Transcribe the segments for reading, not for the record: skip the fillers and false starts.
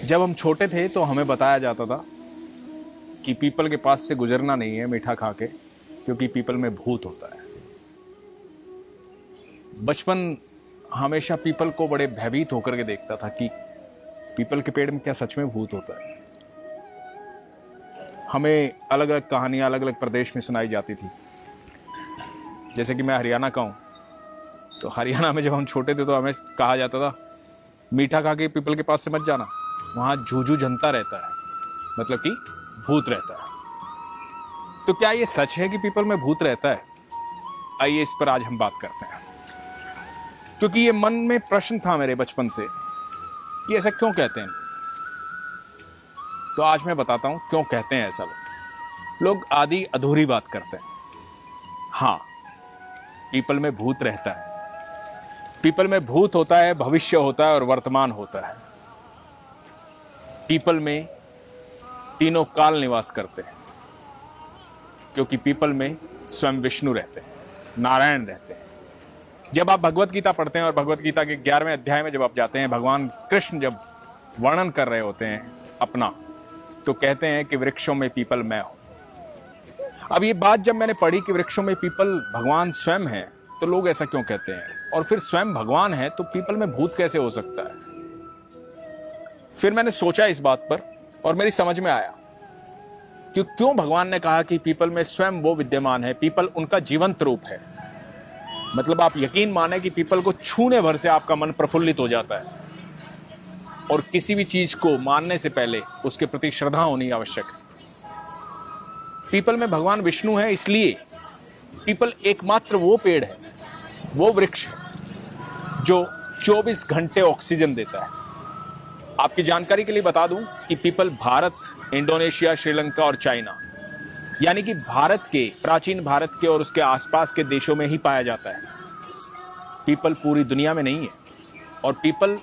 जब हम छोटे थे तो हमें बताया जाता था कि पीपल के पास से गुजरना नहीं है मीठा खा के, क्योंकि पीपल में भूत होता है। बचपन हमेशा पीपल को बड़े भयभीत होकर के देखता था कि पीपल के पेड़ में क्या सच में भूत होता है। हमें अलग अलग कहानियां अलग अलग प्रदेश में सुनाई जाती थी। जैसे कि मैं हरियाणा का हूं, तो हरियाणा में जब हम छोटे थे तो हमें कहा जाता था मीठा खा के पीपल के पास से मत जाना, वहां झूझू झनता रहता है, मतलब कि भूत रहता है। तो क्या ये सच है कि पीपल में भूत रहता है? आइए इस पर आज हम बात करते हैं, क्योंकि ये मन में प्रश्न था मेरे बचपन से कि ऐसा क्यों कहते हैं। तो आज मैं बताता हूं क्यों कहते हैं ऐसा। लोग आधी अधूरी बात करते हैं। हाँ, पीपल में भूत रहता है। पीपल में भूत होता है, भविष्य होता है और वर्तमान होता है। पीपल में तीनों काल निवास करते हैं, क्योंकि पीपल में स्वयं विष्णु रहते हैं, नारायण रहते हैं। जब आप भगवत गीता पढ़ते हैं और भगवत गीता के 11वें अध्याय में जब आप जाते हैं, भगवान कृष्ण जब वर्णन कर रहे होते हैं अपना, तो कहते हैं कि वृक्षों में पीपल मैं हूं। अब ये बात जब मैंने पढ़ी कि वृक्षों में पीपल भगवान स्वयं है, तो लोग ऐसा क्यों कहते हैं, और फिर स्वयं भगवान है तो पीपल में भूत कैसे हो सकता है। फिर मैंने सोचा इस बात पर और मेरी समझ में आया कि क्यों भगवान ने कहा कि पीपल में स्वयं वो विद्यमान है। पीपल उनका जीवंत रूप है। मतलब आप यकीन माने कि पीपल को छूने भर से आपका मन प्रफुल्लित हो जाता है, और किसी भी चीज को मानने से पहले उसके प्रति श्रद्धा होनी आवश्यक है। पीपल में भगवान विष्णु है, इसलिए पीपल एकमात्र वो पेड़ है, वो वृक्ष है जो 24 घंटे ऑक्सीजन देता है। आपकी जानकारी के लिए बता दूं कि पीपल भारत, इंडोनेशिया, श्रीलंका और चाइना, यानी कि भारत के, प्राचीन भारत के और उसके आसपास के देशों में ही पाया जाता है। पीपल पूरी दुनिया में नहीं है। और पीपल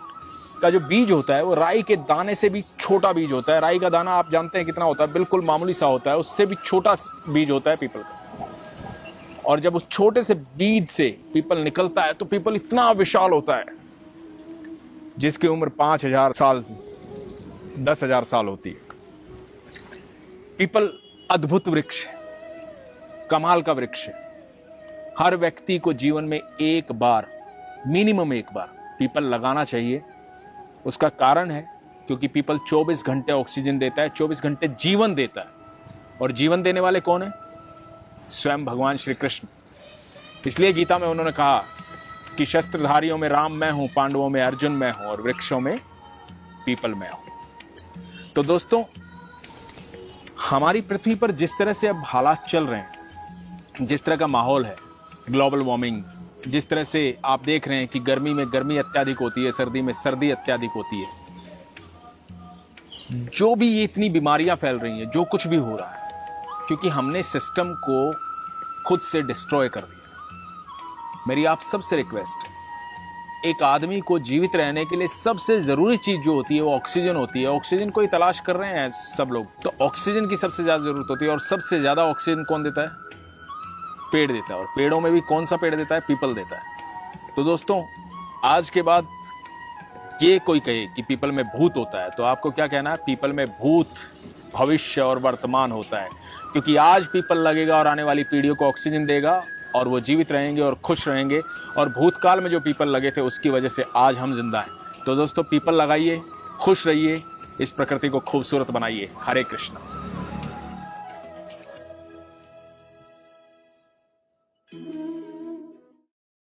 का जो बीज होता है वो राई के दाने से भी छोटा बीज होता है। राई का दाना आप जानते हैं कितना होता है, बिल्कुल मामूली सा होता है, उससे भी छोटा बीज होता है पीपल का। और जब उस छोटे से बीज से पीपल निकलता है तो पीपल इतना विशाल होता है जिसकी उम्र 5000 साल, 10,000 साल होती है। पीपल अद्भुत वृक्ष है, कमाल का वृक्ष है। हर व्यक्ति को जीवन में एक बार, मिनिमम एक बार पीपल लगाना चाहिए। उसका कारण है क्योंकि पीपल 24 घंटे ऑक्सीजन देता है, 24 घंटे जीवन देता है। और जीवन देने वाले कौन है? स्वयं भगवान श्री कृष्ण। इसलिए गीता में उन्होंने कहा कि शस्त्रधारियों में राम मैं हूं, पांडवों में अर्जुन मैं हूं और वृक्षों में पीपल मैं हूं। तो दोस्तों, हमारी पृथ्वी पर जिस तरह से अब हालात चल रहे हैं, जिस तरह का माहौल है, ग्लोबल वार्मिंग, जिस तरह से आप देख रहे हैं कि गर्मी में गर्मी अत्यधिक होती है, सर्दी में सर्दी अत्यधिक होती है, जो भी ये इतनी बीमारियां फैल रही हैं, जो कुछ भी हो रहा है, क्योंकि हमने सिस्टम को खुद से डिस्ट्रॉय कर दिया। मेरी आप सबसे रिक्वेस्ट है, एक आदमी को जीवित रहने के लिए सबसे जरूरी चीज जो होती है वो ऑक्सीजन होती है। ऑक्सीजन को ही तलाश कर रहे हैं सब लोग, तो ऑक्सीजन की सबसे ज्यादा जरूरत होती है। और सबसे ज्यादा ऑक्सीजन कौन देता है? पेड़ देता है। और पेड़ों में भी कौन सा पेड़ देता है? पीपल देता है। तो दोस्तों, आज के बाद ये कोई कहे कि पीपल में भूत होता है, तो आपको क्या कहना है? पीपल में भूत, भविष्य और वर्तमान होता है, क्योंकि आज पीपल लगेगा और आने वाली पीढ़ियों को ऑक्सीजन देगा और वो जीवित रहेंगे और खुश रहेंगे। और भूतकाल में जो पीपल लगे थे उसकी वजह से आज हम जिंदा हैं। तो दोस्तों, पीपल लगाइए, खुश रहिए, इस प्रकृति को खूबसूरत बनाइए। हरे कृष्णा।